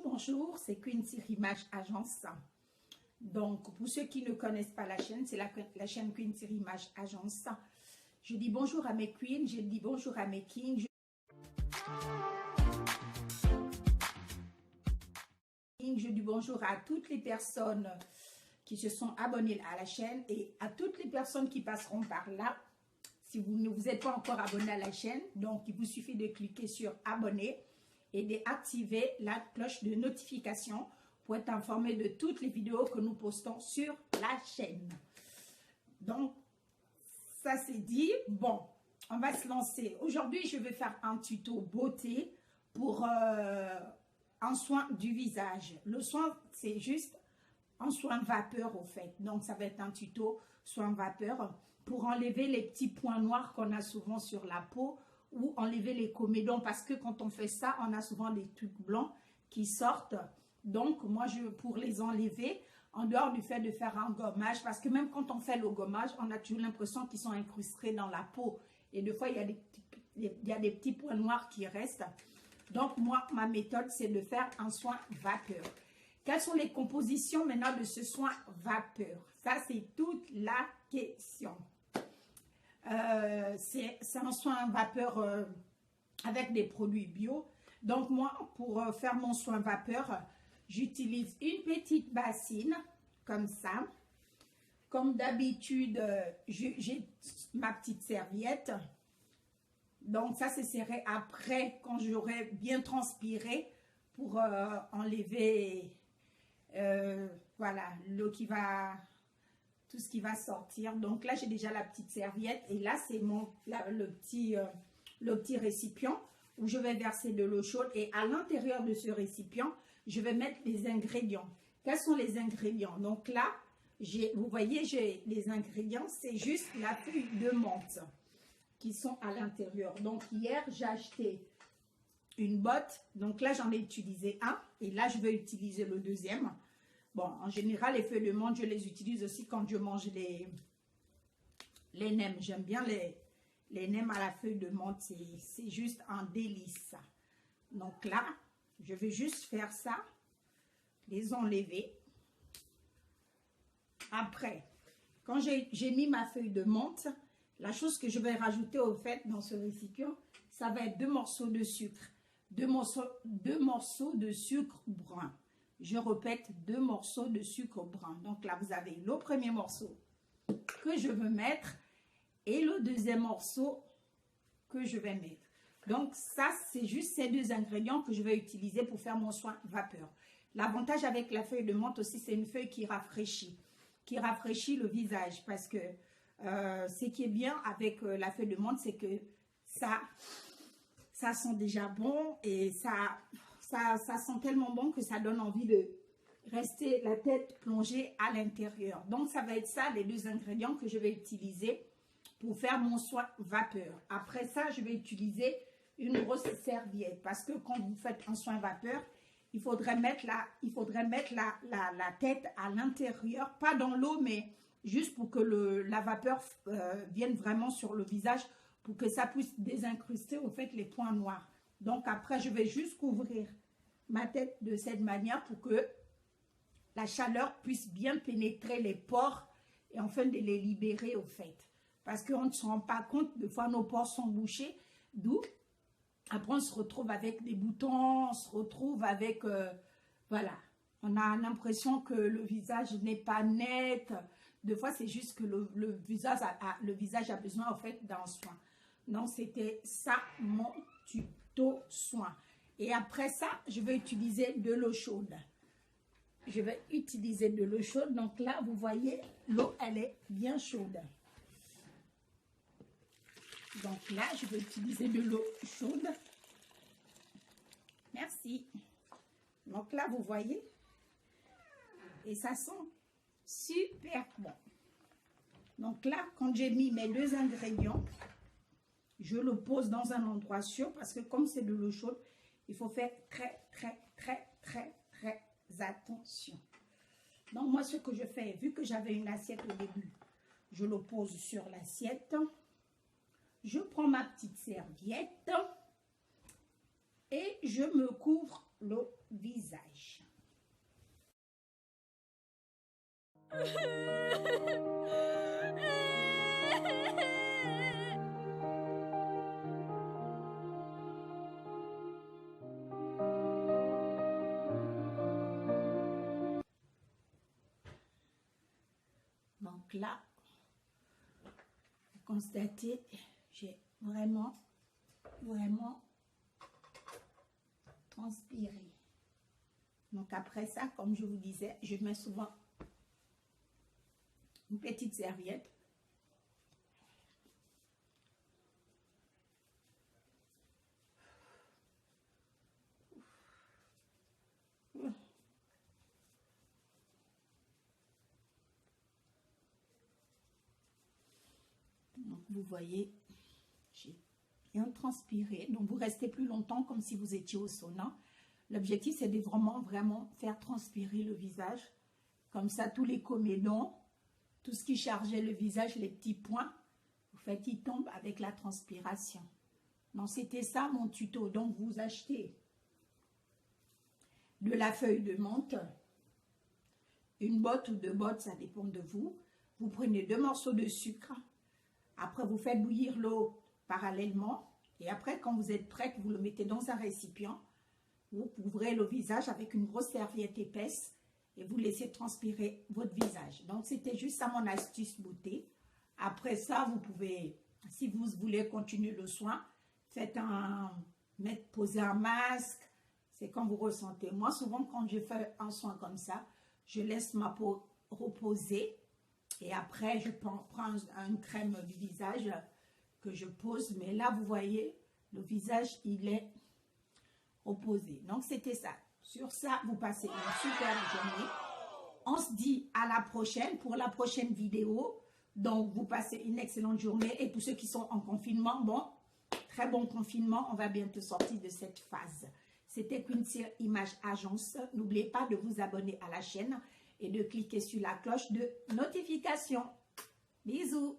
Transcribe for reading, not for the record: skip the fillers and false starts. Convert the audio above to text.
Bonjour, c'est Quincy Rimage Agence. Donc, pour ceux qui ne connaissent pas la chaîne, c'est la chaîne Quincy Rimage Agence. Je dis bonjour à mes queens, je dis bonjour à mes kings. Je dis bonjour à toutes les personnes qui se sont abonnées à la chaîne et à toutes les personnes qui passeront par là. Si vous ne vous êtes pas encore abonné à la chaîne, donc il vous suffit de cliquer sur abonner et d'activer la cloche de notification pour être informé de toutes les vidéos que nous postons sur la chaîne. Donc, ça c'est dit. Bon, on va se lancer. Aujourd'hui, je vais faire un tuto beauté pour un soin du visage. Le soin, c'est juste un soin vapeur au fait. Donc, ça va être un tuto soin vapeur pour enlever les petits points noirs qu'on a souvent sur la peau ou enlever les comédons parce que quand on fait ça, on a souvent des trucs blancs qui sortent. Donc, moi, pour les enlever, en dehors du fait de faire un gommage, parce que même quand on fait le gommage, on a toujours l'impression qu'ils sont incrustés dans la peau. Et des fois, il y a des petits points noirs qui restent. Donc, moi, ma méthode, c'est de faire un soin vapeur. Quelles sont les compositions maintenant de ce soin vapeur? Ça, c'est toute la question. C'est un soin vapeur avec des produits bio. Donc, moi, pour faire mon soin vapeur, j'utilise une petite bassine, comme ça. Comme d'habitude, j'ai ma petite serviette. Donc, ça, c'est serré après, quand j'aurai bien transpiré, pour enlever, voilà, l'eau qui va, tout ce qui va sortir. Donc là, j'ai déjà la petite serviette. Et là, c'est le petit récipient où je vais verser de l'eau chaude. Et à l'intérieur de ce récipient, je vais mettre les ingrédients. Quels sont les ingrédients? Donc là, vous voyez, j'ai les ingrédients. C'est juste la feuille de menthe qui sont à l'intérieur. Donc hier, j'ai acheté une botte. Donc là, j'en ai utilisé un. Et là, je vais utiliser le deuxième. Bon, en général, les feuilles de menthe, je les utilise aussi quand je mange les nems. J'aime bien les nems à la feuille de menthe. C'est juste un délice. Donc là, je vais juste faire ça. Les enlever. Après, quand j'ai mis ma feuille de menthe, la chose que je vais rajouter au fait dans ce récipient, ça va être 2 morceaux de sucre. 2 morceaux de sucre brun. Je répète, 2 morceaux de sucre brun. Donc là, vous avez le premier morceau que je veux mettre et le deuxième morceau que je vais mettre. Donc ça, c'est juste ces 2 ingrédients que je vais utiliser pour faire mon soin vapeur. L'avantage avec la feuille de menthe aussi, c'est une feuille qui rafraîchit le visage. Parce que ce qui est bien avec la feuille de menthe, c'est que ça sent déjà bon et ça sent tellement bon que ça donne envie de rester la tête plongée à l'intérieur. Donc, ça va être ça, les 2 ingrédients que je vais utiliser pour faire mon soin vapeur. Après ça, je vais utiliser une grosse serviette parce que quand vous faites un soin vapeur, il faudrait mettre la tête à l'intérieur, pas dans l'eau, mais juste pour que la vapeur vienne vraiment sur le visage pour que ça puisse désincruster au fait les points noirs. Donc après, je vais juste couvrir ma tête de cette manière pour que la chaleur puisse bien pénétrer les pores et enfin de les libérer au fait. Parce qu'on ne se rend pas compte, des fois nos pores sont bouchés, d'où après on se retrouve avec des boutons, on se retrouve avec, voilà, on a l'impression que le visage n'est pas net. Des fois, c'est juste que le visage a besoin en fait d'un soin. Donc, c'était ça mon tuto soin. Et après ça, je vais utiliser de l'eau chaude. Je vais utiliser de l'eau chaude. Donc là, vous voyez, l'eau, elle est bien chaude. Donc là, je vais utiliser de l'eau chaude. Merci. Donc là, vous voyez, et ça sent super bon. Donc là, quand j'ai mis mes 2 ingrédients, je le pose dans un endroit sûr parce que comme c'est de l'eau chaude, il faut faire très attention. Donc moi, ce que je fais, vu que j'avais une assiette au début, je le pose sur l'assiette. Je prends ma petite serviette et je me couvre le visage. Donc là, vous constatez, j'ai vraiment transpiré. Donc après ça, comme je vous disais, je mets souvent une petite serviette. Donc vous voyez, j'ai bien transpiré. Donc vous restez plus longtemps comme si vous étiez au sauna. L'objectif, c'est de vraiment faire transpirer le visage. Comme ça, tous les comédons, tout ce qui chargeait le visage, les petits points, vous faites, ils tombent avec la transpiration. Donc, c'était ça mon tuto. Donc, vous achetez de la feuille de menthe, une botte ou 2 bottes, ça dépend de vous. Vous prenez 2 morceaux de sucre. Après, vous faites bouillir l'eau parallèlement. Et après, quand vous êtes prête, vous le mettez dans un récipient. Vous couvrez le visage avec une grosse serviette épaisse et vous laissez transpirer votre visage. Donc, c'était juste ça mon astuce beauté. Après ça, vous pouvez, si vous voulez continuer le soin, poser un masque. C'est quand vous ressentez. Moi, souvent, quand je fais un soin comme ça, je laisse ma peau reposer. Et après, je prends une crème du visage que je pose. Mais là, vous voyez, le visage, il est reposé. Donc, c'était ça. Sur ça, vous passez une super journée. On se dit à la prochaine pour la prochaine vidéo. Donc, vous passez une excellente journée. Et pour ceux qui sont en confinement, bon, très bon confinement. On va bientôt sortir de cette phase. C'était Queen Image Agence. N'oubliez pas de vous abonner à la chaîne et de cliquer sur la cloche de notification. Bisous.